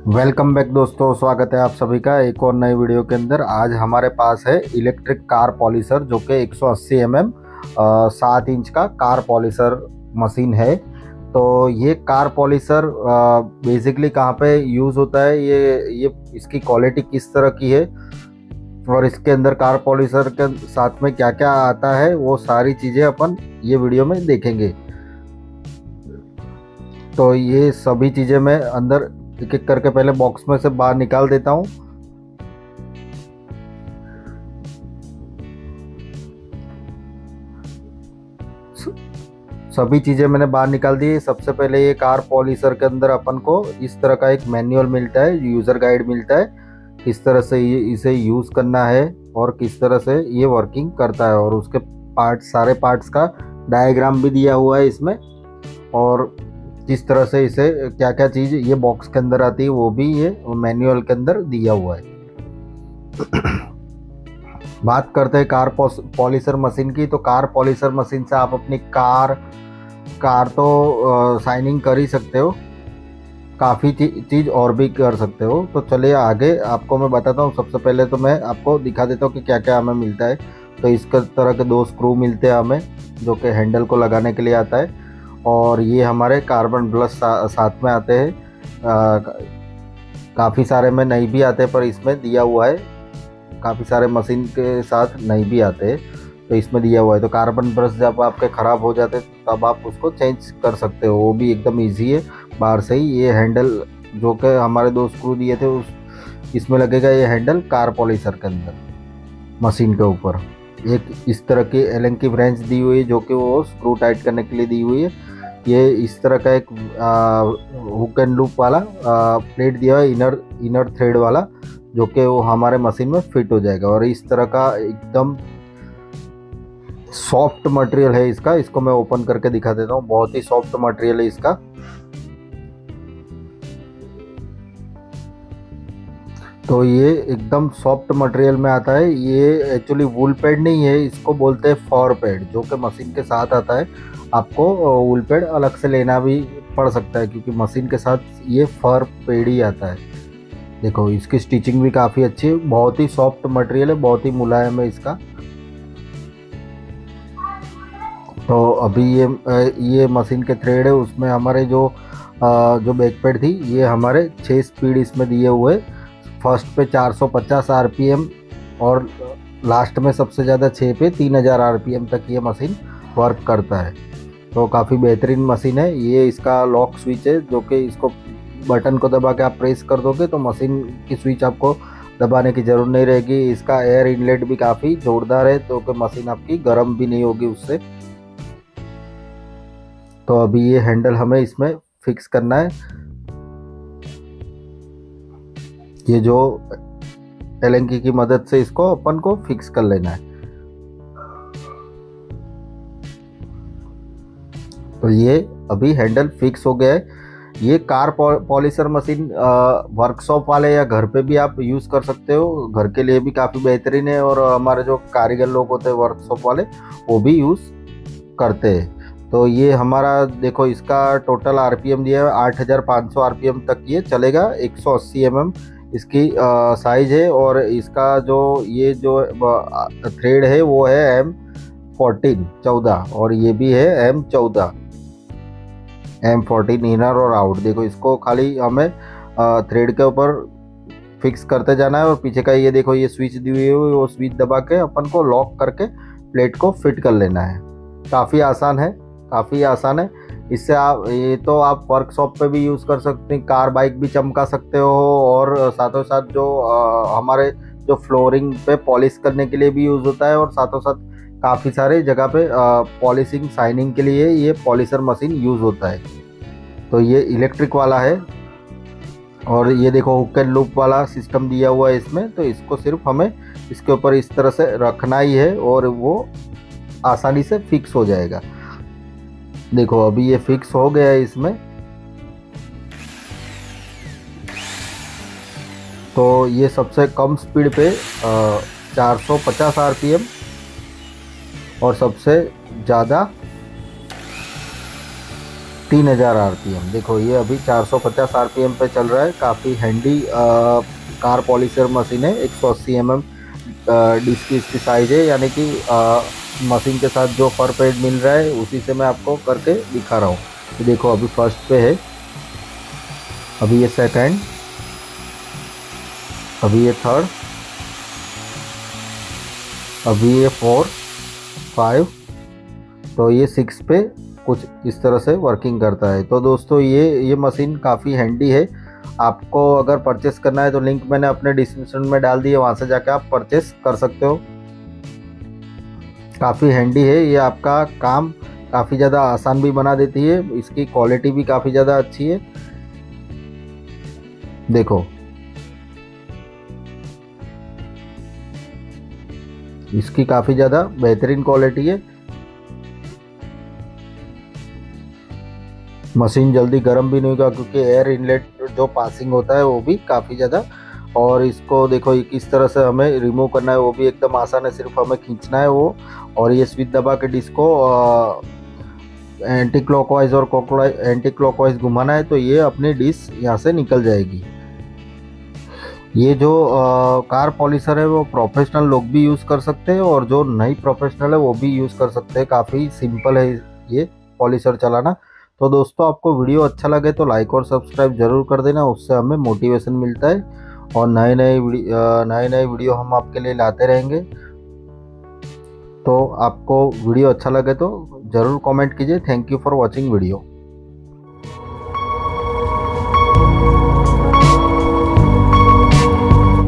Welcome back दोस्तों, स्वागत है आप सभी का एक और नई वीडियो के अंदर। आज हमारे पास है इलेक्ट्रिक कार पॉलिशर जो कि 180 mm 7 इंच का कार पॉलिशर मशीन है। तो ये कार पॉलिशर बेसिकली कहाँ पे यूज़ होता है, ये इसकी क्वालिटी किस तरह की है और इसके अंदर कार पॉलिशर के साथ में क्या क्या आता है, वो सारी चीज़ें अपन ये वीडियो में देखेंगे। तो ये सभी चीज़ें मैं अंदर एक एक करके पहले बॉक्स में से बाहर निकाल देता हूँ। सभी चीज़ें मैंने बाहर निकाल दी। सबसे पहले ये कार पॉलिशर के अंदर अपन को इस तरह का एक मैनुअल मिलता है, यूज़र गाइड मिलता है, किस तरह से इसे यूज़ करना है और किस तरह से ये वर्किंग करता है। और उसके सारे पार्ट्स का डायग्राम भी दिया हुआ है इसमें, और किस तरह से इसे क्या क्या चीज़ ये बॉक्स के अंदर आती है वो भी ये मैनुअल के अंदर दिया हुआ है। बात करते हैं कार पॉलिशर मशीन की। तो कार पॉलिशर मशीन से आप अपनी कार तो शाइनिंग कर ही सकते हो, काफ़ी चीज़ और भी कर सकते हो। तो चलिए आगे आपको मैं बताता हूँ। सबसे पहले तो मैं आपको दिखा देता हूँ कि क्या क्या हमें मिलता है। तो इस तरह के 2 स्क्रू मिलते हैं हमें, जो कि हैंडल को लगाने के लिए आता है। और ये हमारे कार्बन ब्रश साथ में आते हैं। काफ़ी सारे में नहीं भी आते, पर इसमें दिया हुआ है। काफ़ी सारे मशीन के साथ नहीं भी आते, तो इसमें दिया हुआ है। तो कार्बन ब्रश जब आपके ख़राब हो जाते तब आप उसको चेंज कर सकते हो, वो भी एकदम ईजी है बाहर से ही। ये हैंडल जो कि हमारे 2 स्क्रू दिए थे इसमें लगेगा। ये हैंडल कार पॉलिशर के अंदर मशीन के ऊपर एक इस तरह की एलन की ब्रांच दी हुई है, जो कि वो स्क्रू टाइट करने के लिए दी हुई है। ये इस तरह का एक हुक एंड लूप वाला प्लेट दिया है, इनर थ्रेड वाला, जो कि वो हमारे मशीन में फिट हो जाएगा। और इस तरह का एकदम सॉफ्ट मटेरियल है इसका। इसको मैं ओपन करके दिखा देता हूँ। बहुत ही सॉफ्ट मटेरियल है इसका। तो ये एकदम सॉफ्ट मटेरियल में आता है। ये एक्चुअली वूल पैड नहीं है, इसको बोलते हैं फर पैड, जो कि मशीन के साथ आता है। आपको वूल पैड अलग से लेना भी पड़ सकता है, क्योंकि मशीन के साथ ये फर पैड ही आता है। देखो इसकी स्टिचिंग भी काफ़ी अच्छी है, बहुत ही सॉफ्ट मटेरियल है, बहुत ही मुलायम है इसका। तो अभी ये मशीन के थ्रेड है, उसमें हमारे जो बैक पैड थी, ये हमारे 6 स्पीड इसमें दिए हुए। फर्स्ट पे 450 RPM और लास्ट में सबसे ज़्यादा 6 पे 3000 RPM तक ये मशीन वर्क करता है। तो काफ़ी बेहतरीन मशीन है। ये इसका लॉक स्विच है, जो कि इसको बटन को दबा के आप प्रेस कर दोगे तो मशीन की स्विच आपको दबाने की ज़रूरत नहीं रहेगी। इसका एयर इनलेट भी काफ़ी जोरदार है, तो कि मशीन आपकी गर्म भी नहीं होगी उससे। तो अभी ये हैंडल हमें इसमें फिक्स करना है। ये जो एलेंकी की मदद से इसको अपन को फिक्स कर लेना है। तो ये अभी हैंडल फिक्स हो गया है। ये कार पॉलिशर मशीन वर्कशॉप वाले या घर पे भी आप यूज़ कर सकते हो। घर के लिए भी काफ़ी बेहतरीन है, और हमारे जो कारीगर लोग होते हैं वर्कशॉप वाले, वो भी यूज़ करते हैं। तो ये हमारा देखो, इसका टोटल RPM दिया है 8500 RPM तक ये चलेगा। 180 mm इसकी साइज़ है। और इसका ये जो थ्रेड है वो है M14 और ये भी है M14 इनर और आउट। देखो इसको खाली हमें थ्रेड के ऊपर फिक्स करते जाना है। और पीछे का ये देखो, ये स्विच दी हुई है, वो स्विच दबा के अपन को लॉक करके प्लेट को फिट कर लेना है। काफ़ी आसान है, काफ़ी आसान है। इससे ये तो आप वर्कशॉप पे भी यूज़ कर सकते हैं, कार बाइक भी चमका सकते हो, और साथों साथ जो हमारे जो फ्लोरिंग पे पॉलिश करने के लिए भी यूज़ होता है, और साथों साथ काफ़ी सारे जगह पे पॉलिशिंग शाइनिंग के लिए ये पॉलिशर मशीन यूज़ होता है। तो ये इलेक्ट्रिक वाला है। और ये देखो हुक एंड लूप वाला सिस्टम दिया हुआ है इसमें। तो इसको सिर्फ हमें इसके ऊपर इस तरह से रखना ही है, और वो आसानी से फिक्स हो जाएगा। देखो अभी ये फिक्स हो गया है इसमें। तो ये सबसे कम स्पीड पे 450 RPM और सबसे ज़्यादा 3000 RPM। देखो ये अभी 450 RPM पे चल रहा है। काफ़ी हैंडी कार पॉलिशर मशीन है। 180 mm डिस्क की इसकी साइज है, यानी कि मशीन के साथ जो पर पेड मिल रहा है उसी से मैं आपको करके दिखा रहा हूँ। तो देखो अभी फर्स्ट पे है, अभी ये सेकंड, अभी ये थर्ड, अभी ये फोर्थ, 5, तो ये 6 पे कुछ इस तरह से वर्किंग करता है। तो दोस्तों ये मशीन काफ़ी हैंडी है। आपको अगर परचेस करना है तो लिंक मैंने अपने डिस्क्रिप्शन में डाल दी है, वहाँ से जाकर आप परचेस कर सकते हो। काफ़ी हैंडी है ये, आपका काम काफ़ी ज़्यादा आसान भी बना देती है। इसकी क्वालिटी भी काफ़ी ज़्यादा अच्छी है। देखो इसकी काफ़ी ज़्यादा बेहतरीन क्वालिटी है। मशीन जल्दी गर्म भी नहीं होगा, क्योंकि एयर इनलेट जो पासिंग होता है वो भी काफ़ी ज़्यादा। और इसको देखो किस तरह से हमें रिमूव करना है वो भी एकदम आसान है, सिर्फ हमें खींचना है वो। और ये स्विच दबा के डिस्क को एंटी क्लॉकवाइज और एंटी क्लॉकवाइज घुमाना है, तो ये अपनी डिस्क यहाँ से निकल जाएगी। ये जो कार पॉलिशर है वो प्रोफेशनल लोग भी यूज़ कर सकते हैं, और जो नहीं प्रोफेशनल है वो भी यूज़ कर सकते हैं। काफ़ी सिंपल है ये पॉलिशर चलाना। तो दोस्तों आपको वीडियो अच्छा लगे तो लाइक और सब्सक्राइब जरूर कर देना, उससे हमें मोटिवेशन मिलता है और नए नए वीडियो हम आपके लिए लाते रहेंगे। तो आपको वीडियो अच्छा लगे तो ज़रूर कमेंट कीजिए। Thank you for watching video.